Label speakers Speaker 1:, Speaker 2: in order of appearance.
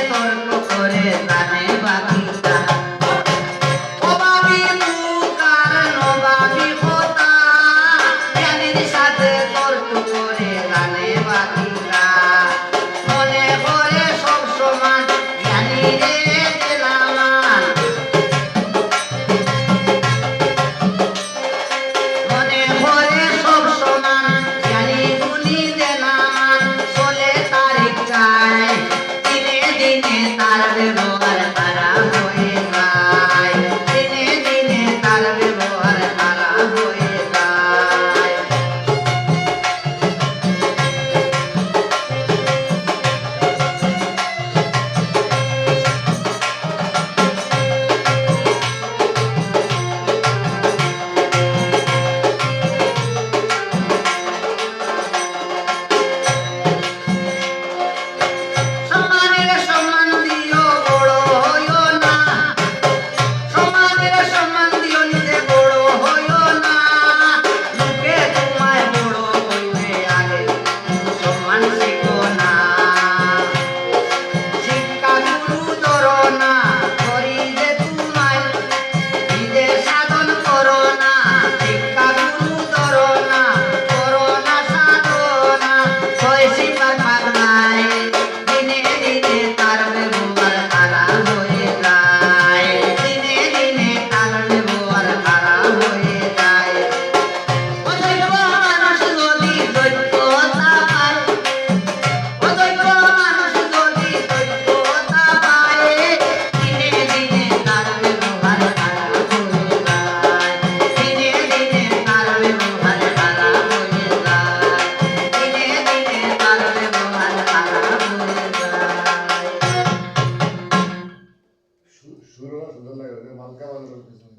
Speaker 1: তর্ক করে জানে বাকিটা অভাবী মুখ আর নবাবী কথা জ্ঞানীর সাথে তর্ক করে জানে বাকিটা মনে করে সব সমান জ্ঞানী রে দিলামান মনে করে সব সমান জ্ঞানী গুণী দেনামান চলে তার ইচ্ছায় দিনে দিনে তার ব্যবহার খারাপ হয়ে যায় দিনে দিনে তার ব্যবহার খারাপ হয়ে যায় সমানের সম্মান দিও বড় হইও না সমানের সম্মান দিও নিজে বড় হইও না লোকে তোমায় বড় কইবে আগে সম্মান শিখো না শিক্ষা গুরু ধরো না করি যে তোমায় নিজে সাধন করো না শিক্ষা গুরু ধরো না করো না সাধনা ছয় শিবার পাগলায় দিনে দিনে তার ব্যবহার খারাপ হয়ে যায় দিনে দিনে তার ব্যবহার খারাপ হয়ে যায় অযোগ্য মানুষ যদি যোগ্যতা পায় অযোগ্য মানুষ যদি যোগ্যতা পায় দিনে দিনে তার ব্যবহার খারাপ হয়ে যায় দিনে দিনে তার ব্যবহার খারাপ হয়ে যায় দিনে দিনে তার ব্যবহার খারাপ হয়ে যায়
Speaker 2: সুর সুন্দর লাগে মালকা বাজানোর পিছনে